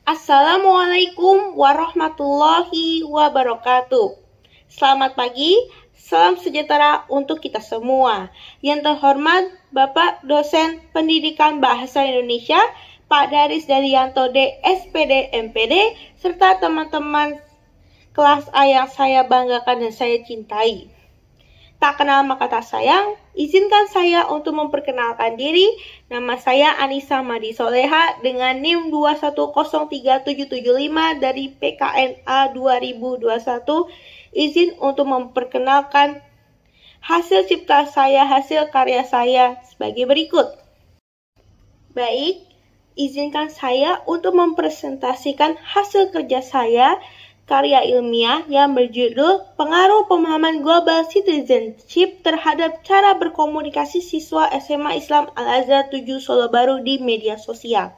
Assalamualaikum warahmatullahi wabarakatuh. Selamat pagi, salam sejahtera untuk kita semua. Yang terhormat Bapak Dosen Pendidikan Bahasa Indonesia, Pak Daris Daryanto D. SPD MPD, serta teman-teman kelas A yang saya banggakan dan saya cintai. Tak kenal maka tak sayang, izinkan saya untuk memperkenalkan diri. Nama saya Anissa Madi Soleha dengan NIM 2103775 dari PKNA 2021. Izin untuk memperkenalkan hasil cipta saya, hasil karya saya sebagai berikut. Baik, izinkan saya untuk mempresentasikan hasil kerja saya, karya ilmiah yang berjudul Pengaruh Pemahaman Global Citizenship terhadap cara berkomunikasi siswa SMA Islam Al-Azhar 7 Solo Baru di media sosial.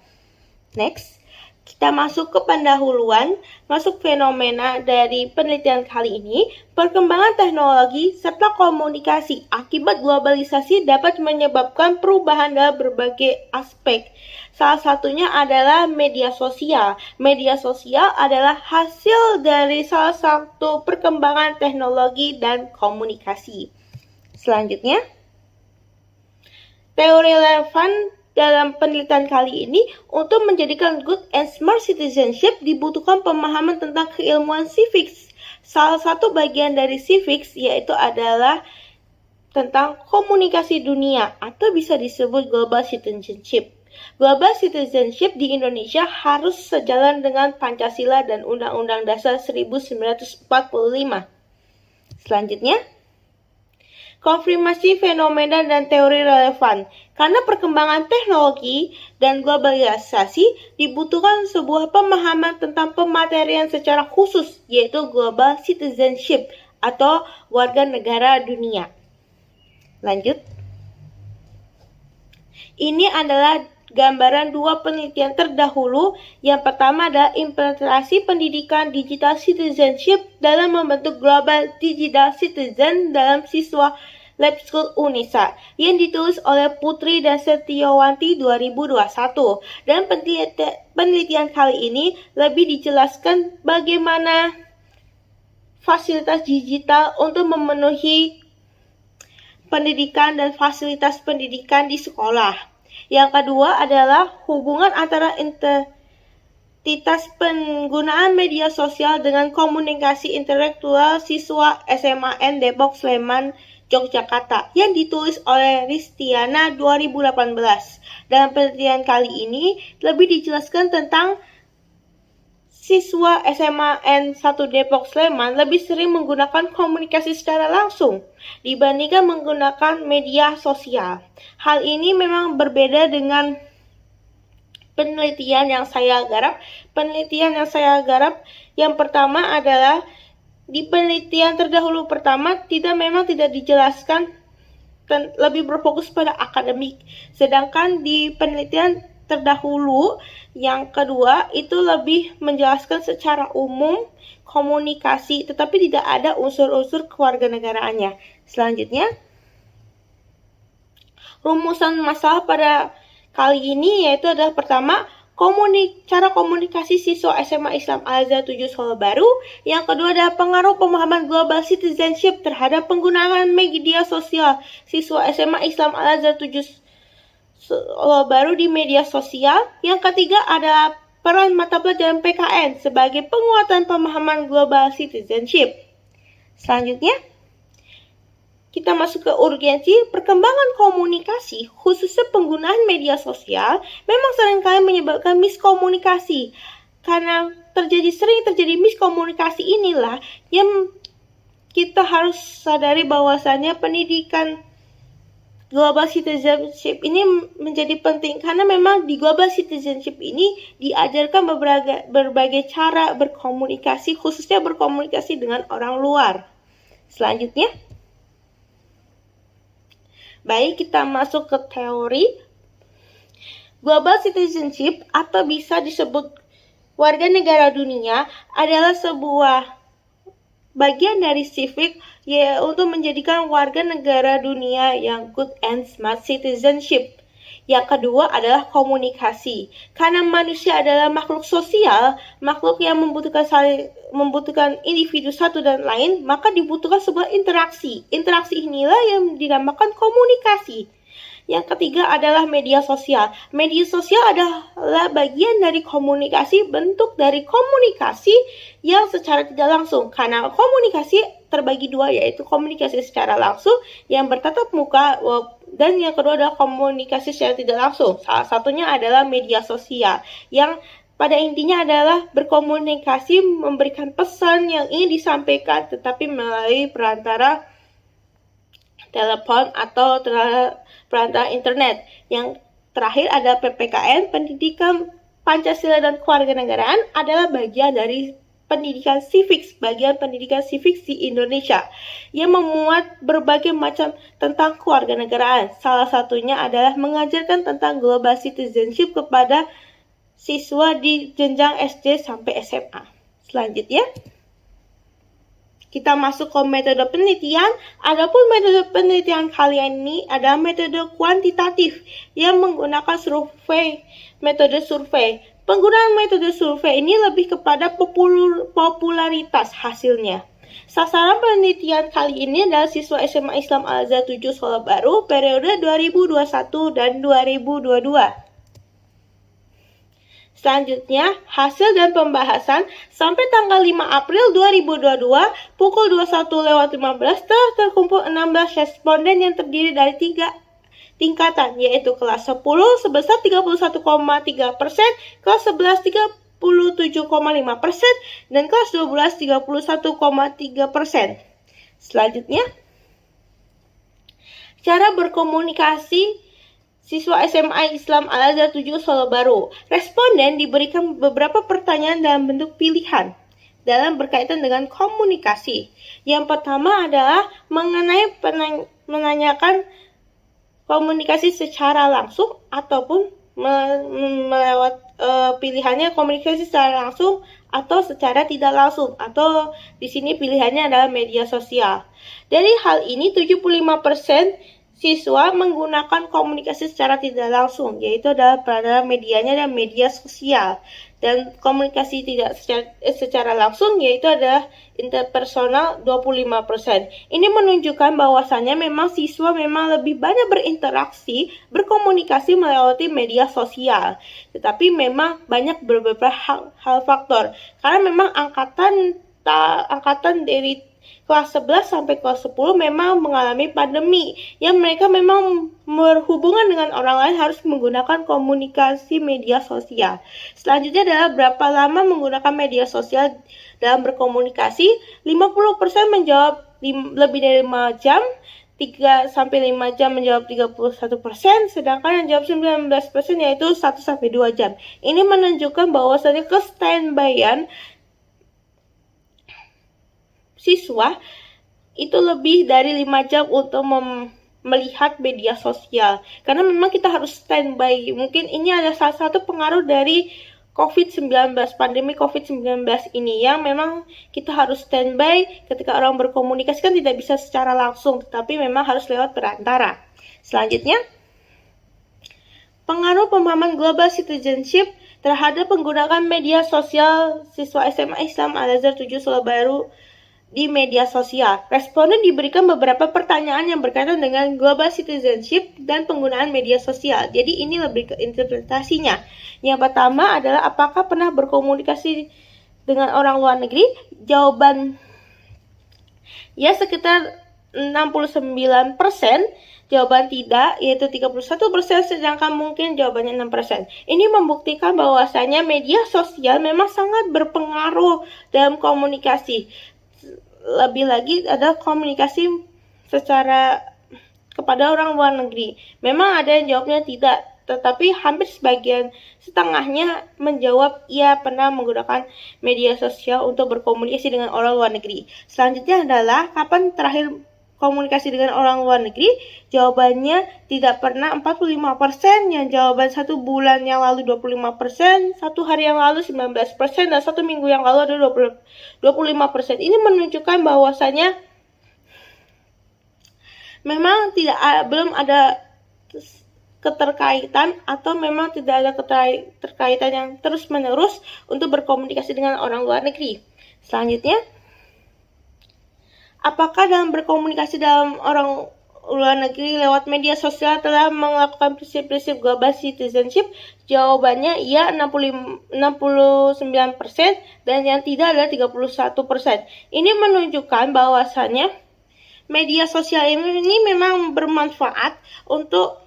Next, kita masuk ke pendahuluan, masuk fenomena dari penelitian kali ini. Perkembangan teknologi serta komunikasi akibat globalisasi dapat menyebabkan perubahan dalam berbagai aspek. Salah satunya adalah media sosial. Media sosial adalah hasil dari salah satu perkembangan teknologi dan komunikasi. Selanjutnya, teori relevan dalam penelitian kali ini, untuk menjadikan good and smart citizenship dibutuhkan pemahaman tentang keilmuan civics. Salah satu bagian dari civics yaitu adalah tentang komunikasi dunia atau bisa disebut global citizenship. Global citizenship di Indonesia harus sejalan dengan Pancasila dan Undang-Undang Dasar 1945. Selanjutnya, konfirmasi fenomena dan teori relevan. Karena perkembangan teknologi dan globalisasi dibutuhkan sebuah pemahaman tentang pematerian secara khusus, yaitu global citizenship atau warga negara dunia. Lanjut. Ini adalah gambaran dua penelitian terdahulu. Yang pertama adalah implementasi pendidikan digital citizenship dalam membentuk global digital citizen dalam siswa Lab School Unesa yang ditulis oleh Putri dan Setiawanti 2021. Dan penelitian kali ini lebih dijelaskan bagaimana fasilitas digital untuk memenuhi pendidikan dan fasilitas pendidikan di sekolah. Yang kedua adalah hubungan antara entitas penggunaan media sosial dengan komunikasi intelektual siswa SMAN Depok Sleman Yogyakarta yang ditulis oleh Ristiana 2018. Dalam penelitian kali ini lebih dijelaskan tentang siswa SMAN 1 Depok Sleman lebih sering menggunakan komunikasi secara langsung dibandingkan menggunakan media sosial. Hal ini memang berbeda dengan penelitian yang saya garap. Yang pertama adalah di penelitian terdahulu pertama memang tidak dijelaskan dan lebih berfokus pada akademik. Sedangkan di penelitian terdahulu yang kedua itu lebih menjelaskan secara umum komunikasi, tetapi tidak ada unsur-unsur kewarganegaraannya. Selanjutnya, rumusan masalah pada kali ini yaitu adalah pertama, cara komunikasi siswa SMA Islam Al-Azhar 7 Solo Baru. Yang kedua adalah pengaruh pemahaman global citizenship terhadap penggunaan media sosial siswa SMA Islam Al-Azhar 7 Solo Baru di media sosial. Yang ketiga adalah peran mata pelajaran PKN sebagai penguatan pemahaman global citizenship. Selanjutnya, kita masuk ke urgensi perkembangan komunikasi, khususnya penggunaan media sosial, memang seringkali menyebabkan miskomunikasi. Karena sering terjadi miskomunikasi inilah yang kita harus sadari bahwasannya pendidikan global citizenship ini menjadi penting karena memang di global citizenship ini diajarkan berbagai cara berkomunikasi, khususnya berkomunikasi dengan orang luar. Selanjutnya, baik, kita masuk ke teori. Global citizenship atau bisa disebut warga negara dunia adalah sebuah bagian dari civic untuk menjadikan warga negara dunia yang good and smart citizenship Yang kedua adalah komunikasi. Karena manusia adalah makhluk sosial, makhluk yang membutuhkan individu satu dan lain, maka dibutuhkan sebuah interaksi. Interaksi inilah yang dinamakan komunikasi. Yang ketiga adalah media sosial. Media sosial adalah bagian dari komunikasi, bentuk dari komunikasi yang secara tidak langsung. Karena komunikasi terbagi dua, yaitu komunikasi secara langsung yang bertatap muka, dan yang kedua adalah komunikasi secara tidak langsung. Salah satunya adalah media sosial yang pada intinya adalah berkomunikasi, memberikan pesan yang ingin disampaikan, tetapi melalui perantara telepon atau perantara internet. Yang terakhir ada PPKN, Pendidikan Pancasila dan Kewarganegaraan, adalah bagian dari pendidikan civics, bagian pendidikan civics di Indonesia yang memuat berbagai macam tentang kewarganegaraan. Salah satunya adalah mengajarkan tentang global citizenship kepada siswa di jenjang SD sampai SMA. Selanjutnya, kita masuk ke metode penelitian. Adapun metode penelitian kali ini adalah metode kuantitatif yang menggunakan metode survei. Penggunaan metode survei ini lebih kepada popularitas hasilnya. Sasaran penelitian kali ini adalah siswa SMA Islam Al-Azhar 7 Solo Baru periode 2021 dan 2022. Selanjutnya, hasil dan pembahasan sampai tanggal 5 April 2022 pukul 21.15 telah terkumpul 16 responden yang terdiri dari 3 tingkatan, yaitu kelas 10 sebesar 31,3%, kelas 11 37,5%, dan kelas 12 31,3%. Selanjutnya, cara berkomunikasi siswa SMA Islam Al-Azhar 7 Solo Baru. Responden diberikan beberapa pertanyaan dalam bentuk pilihan dalam berkaitan dengan komunikasi. Yang pertama adalah mengenai menanyakan komunikasi secara langsung ataupun melewat pilihannya komunikasi secara langsung atau secara tidak langsung, atau di sini pilihannya adalah media sosial. Dari hal ini 75% siswa menggunakan komunikasi secara tidak langsung, yaitu adalah pada medianya dan media sosial. Dan komunikasi tidak secara langsung, yaitu adalah interpersonal 25%. Ini menunjukkan bahwasannya memang siswa memang lebih banyak berinteraksi, berkomunikasi melalui media sosial. Tetapi memang banyak beberapa hal faktor. Karena memang angkatan dari kelas 11 sampai kelas 10 memang mengalami pandemi yang mereka memang berhubungan dengan orang lain harus menggunakan komunikasi media sosial. Selanjutnya adalah berapa lama menggunakan media sosial dalam berkomunikasi. 50% menjawab lebih dari 5 jam, 3 sampai 5 jam menjawab 31%, sedangkan yang jawab 19% yaitu 1 sampai 2 jam. Ini menunjukkan bahwasannya ke-standby-an siswa itu lebih dari 5 jam untuk melihat media sosial. Karena memang kita harus standby. Mungkin ini adalah salah satu pengaruh dari COVID-19, pandemi COVID-19 ini, yang memang kita harus standby ketika orang berkomunikasi kan tidak bisa secara langsung, tapi memang harus lewat perantara. Selanjutnya, pengaruh pemahaman global citizenship terhadap penggunaan media sosial siswa SMA Islam Al-Azhar 7 Solo Baru di media sosial. Responden diberikan beberapa pertanyaan yang berkaitan dengan global citizenship dan penggunaan media sosial. Jadi ini lebih ke interpretasinya. Yang pertama adalah apakah pernah berkomunikasi dengan orang luar negeri? Jawaban ya sekitar 69%, jawaban tidak yaitu 31%, sedangkan mungkin jawabannya 6%. Ini membuktikan bahwasanya media sosial memang sangat berpengaruh dalam komunikasi. Lebih lagi ada komunikasi secara kepada orang luar negeri. Memang ada yang jawabnya tidak, tetapi hampir setengahnya menjawab ia pernah menggunakan media sosial untuk berkomunikasi dengan orang luar negeri. Selanjutnya adalah kapan terakhir komunikasi dengan orang luar negeri? Jawabannya tidak pernah 45%, yang jawaban 1 bulan yang lalu 25%, 1 hari yang lalu 19%, dan 1 minggu yang lalu ada 25%. Ini menunjukkan bahwasanya memang belum ada keterkaitan atau memang tidak ada keterkaitan yang terus-menerus untuk berkomunikasi dengan orang luar negeri. Selanjutnya, apakah dalam berkomunikasi dalam orang luar negeri lewat media sosial telah melakukan prinsip-prinsip global citizenship? Jawabannya iya 69% dan yang tidak adalah 31%. Ini menunjukkan bahwasannya media sosial ini memang bermanfaat untuk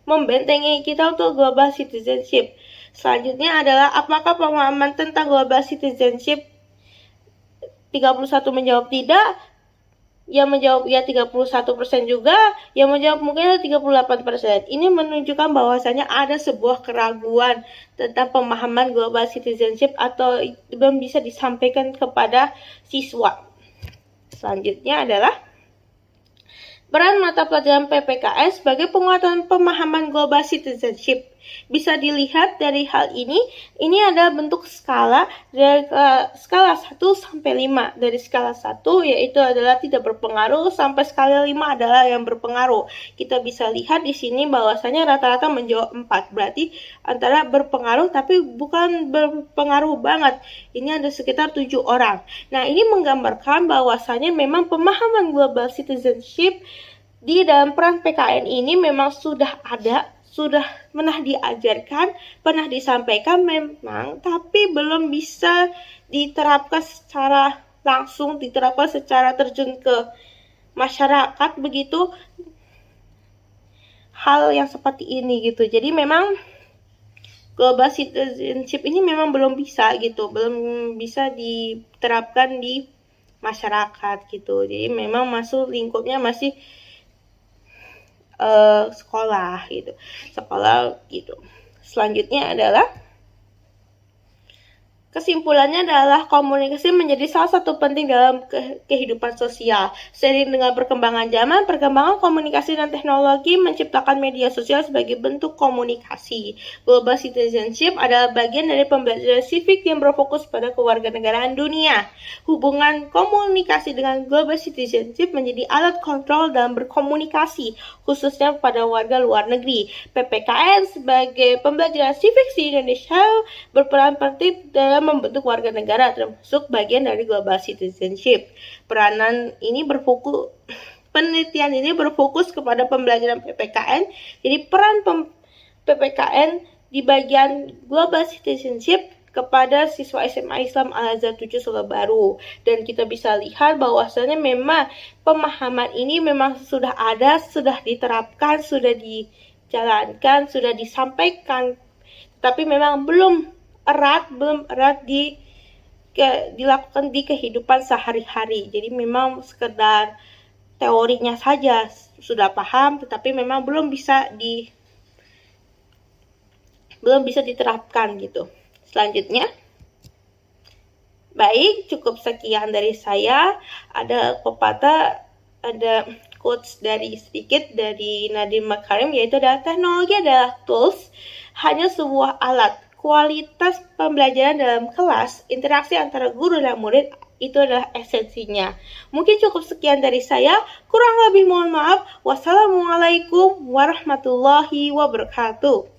membentengi kita untuk global citizenship. Selanjutnya adalah apakah pemahaman tentang global citizenship? 31 menjawab tidak, yang menjawab ya 31% juga, yang menjawab mungkin 38%. Ini menunjukkan bahwasanya ada sebuah keraguan tentang pemahaman global citizenship atau belum bisa disampaikan kepada siswa. Selanjutnya adalah peran mata pelajaran PPKN sebagai penguatan pemahaman global citizenship. Bisa dilihat dari hal ini adalah bentuk skala dari skala 1 sampai 5. Dari skala 1 yaitu adalah tidak berpengaruh sampai skala 5 adalah yang berpengaruh. Kita bisa lihat di sini bahwasanya rata-rata menjawab 4. Berarti antara berpengaruh tapi bukan berpengaruh banget. Ini ada sekitar 7 orang. Nah, ini menggambarkan bahwasanya memang pemahaman global citizenship di dalam peran PKN ini memang sudah ada, sudah pernah diajarkan, pernah disampaikan memang, tapi belum bisa diterapkan secara langsung, diterapkan secara terjun ke masyarakat begitu, hal yang seperti ini gitu. Jadi memang global citizenship ini memang belum bisa gitu, belum bisa diterapkan di masyarakat gitu. Jadi memang masuk lingkupnya masih sekolah gitu. Selanjutnya adalah kesimpulannya adalah komunikasi menjadi salah satu penting dalam kehidupan sosial. Seiring dengan perkembangan zaman, perkembangan komunikasi dan teknologi menciptakan media sosial sebagai bentuk komunikasi. Global citizenship adalah bagian dari pembelajaran civic yang berfokus pada kewarganegaraan dunia. Hubungan komunikasi dengan global citizenship menjadi alat kontrol dalam berkomunikasi, khususnya pada warga luar negeri. PPKN sebagai pembelajaran civic di Indonesia berperan penting dalam membentuk warga negara, termasuk bagian dari global citizenship. Penelitian ini berfokus kepada pembelajaran PPKN. Jadi peran PPKN di bagian global citizenship kepada siswa SMA Islam Al-Azhar 7 Solo Baru. Dan kita bisa lihat bahwasanya memang pemahaman ini memang sudah ada, sudah diterapkan, sudah dijalankan, sudah disampaikan, tapi memang belum erat dilakukan di kehidupan sehari-hari. Jadi memang sekedar teorinya saja sudah paham, tetapi memang belum bisa diterapkan gitu. Selanjutnya, baik, cukup sekian dari saya. Ada quotes sedikit dari Nadiem Makarim, yaitu adalah teknologi adalah tools, hanya sebuah alat. Kualitas pembelajaran dalam kelas, interaksi antara guru dan murid, itu adalah esensinya. Mungkin cukup sekian dari saya. Kurang lebih mohon maaf. Wassalamualaikum warahmatullahi wabarakatuh.